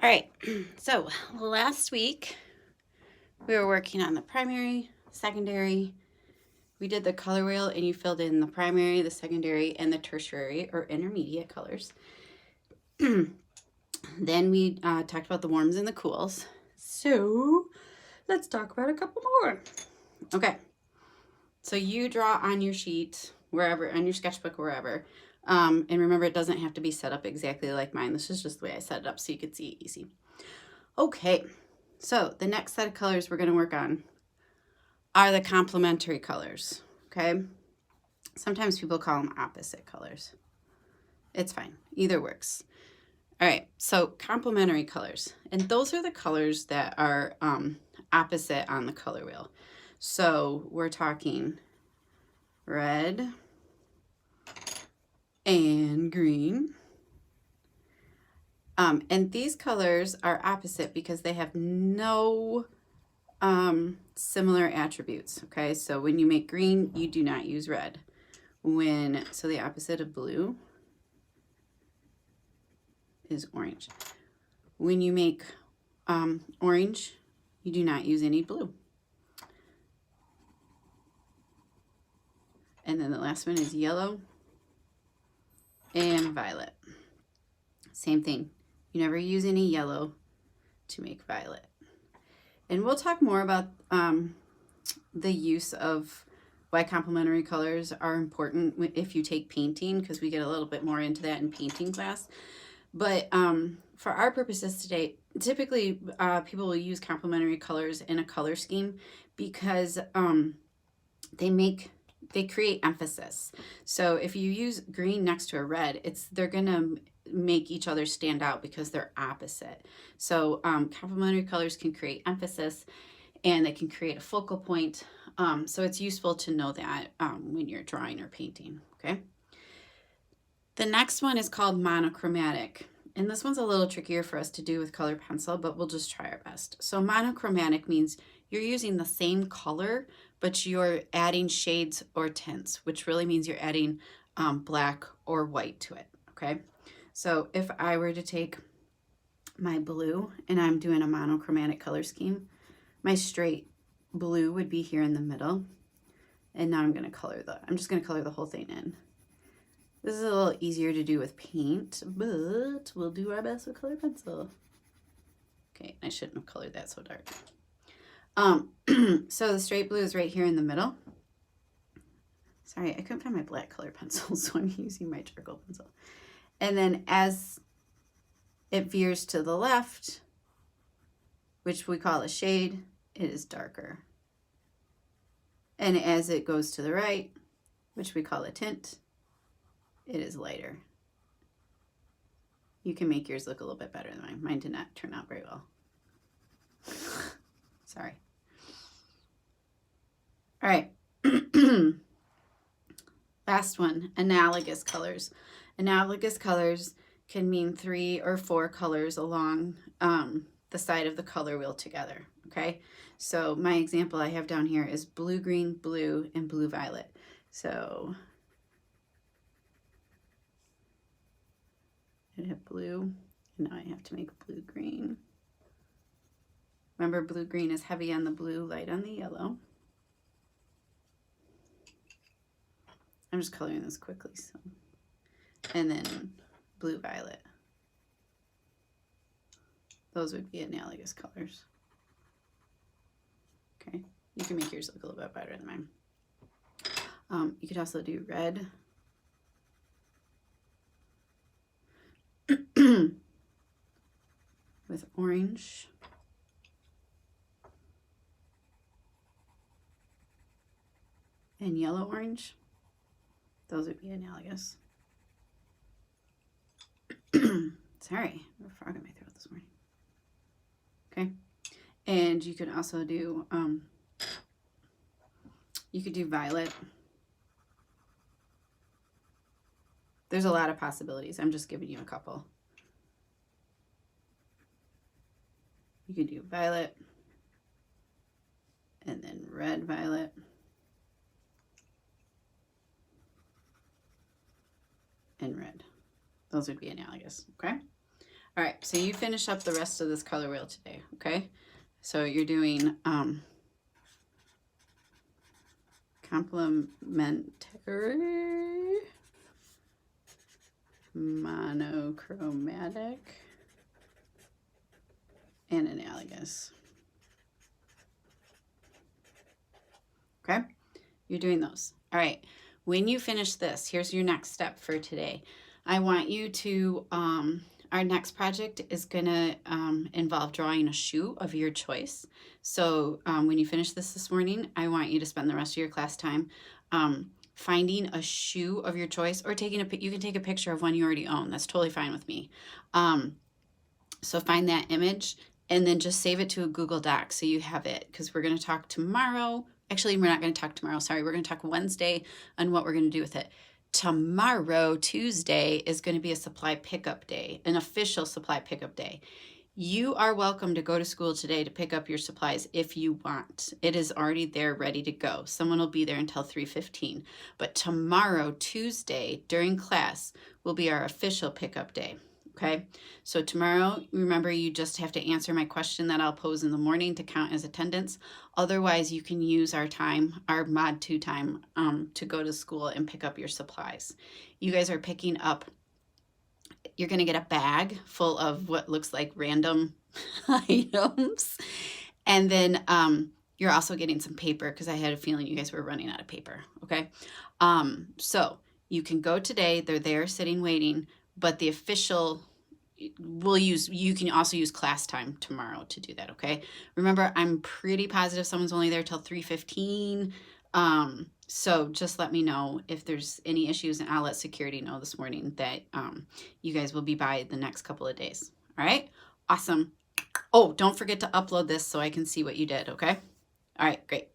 All right, so last week we were working on the primary, secondary. We did the color wheel and you filled in the primary, the secondary, and the tertiary or intermediate colors. Then we talked about the warms and the cools. So let's talk about a couple more. Okay, so you draw on your sheet, wherever, on your sketchbook, wherever. And remember, it doesn't have to be set up exactly like mine. This is just the way I set it up so you could see it easy. Okay, so the next set of colors we're going to work on are the complementary colors, okay? Sometimes people call them opposite colors. It's fine, either works. All right, so complementary colors. And those are the colors that are opposite on the color wheel. So we're talking red and green. And these colors are opposite because they have no similar attributes. Okay, so when you make green, you do not use red. So the opposite of blue is orange. When you make orange, you do not use any blue. And then the last one is yellow and violet. Same thing. You never use any yellow to make violet. And we'll talk more about the use of why complementary colors are important if you take painting, because we get a little bit more into that in painting class. But for our purposes today, typically people will use complementary colors in a color scheme because they create emphasis. So if you use green next to a red, they're gonna make each other stand out because they're opposite. So complementary colors can create emphasis and they can create a focal point. So it's useful to know that when you're drawing or painting, okay? The next one is called monochromatic. And this one's a little trickier for us to do with colored pencil, but we'll just try our best. So monochromatic means you're using the same color, but you're adding shades or tints, which really means you're adding black or white to it, okay? So if I were to take my blue and I'm doing a monochromatic color scheme, my straight blue would be here in the middle. And now I'm just gonna color the whole thing in. This is a little easier to do with paint, but we'll do our best with colored pencil. Okay, I shouldn't have colored that so dark. So the straight blue is right here in the middle. Sorry, I couldn't find my black colored pencil, so I'm using my charcoal pencil. And then as it veers to the left, which we call a shade, it is darker. And as it goes to the right, which we call a tint, it is lighter. You can make yours look a little bit better than mine. Mine did not turn out very well. Sorry. All right. Last one, analogous colors. Analogous colors can mean 3 or 4 colors along the side of the color wheel together, okay? So my example I have down here is blue, green, blue, and blue, violet. So I have blue, and now I have to make blue, green. Remember, blue, green is heavy on the blue, light on the yellow. I'm just coloring this quickly, so. And then blue, violet. Those would be analogous colors. Okay, you can make yours look a little bit better than mine. You could also do red. With orange. And yellow orange. Those would be analogous. Sorry, I have a frog in my throat this morning. Okay, and you could also do, you could do violet. There's a lot of possibilities. I'm just giving you a couple. You could do violet, and then red, violet. And red. Those would be analogous, okay? All right, so you finish up the rest of this color wheel today, okay? So you're doing complementary, monochromatic, and analogous. Okay, you're doing those. All right, when you finish this, here's your next step for today. I want you to, our next project is gonna involve drawing a shoe of your choice. So when you finish this morning, I want you to spend the rest of your class time finding a shoe of your choice, or taking you can take a picture of one you already own. That's totally fine with me. So find that image and then just save it to a Google Doc so you have it, because we're going to talk tomorrow. Actually, we're not going to talk tomorrow. Sorry, we're going to talk Wednesday on what we're going to do with it. Tomorrow, Tuesday, is going to be a supply pickup day, an official supply pickup day. You are welcome to go to school today to pick up your supplies if you want. It is already there, ready to go. Someone will be there until 3:15. But tomorrow, Tuesday, during class, will be our official pickup day. Okay, so tomorrow, remember, you just have to answer my question that I'll pose in the morning to count as attendance. Otherwise, you can use our time, our Mod 2 time, to go to school and pick up your supplies. You guys are picking up, you're going to get a bag full of what looks like random items. And then you're also getting some paper, because I had a feeling you guys were running out of paper. Okay, so you can go today. They're there sitting waiting. But the official, you can also use class time tomorrow to do that, okay? Remember, I'm pretty positive someone's only there till 3:15. So just let me know if there's any issues, and I'll let security know this morning that you guys will be by the next couple of days. All right? Awesome. Oh, don't forget to upload this so I can see what you did, okay? All right, great.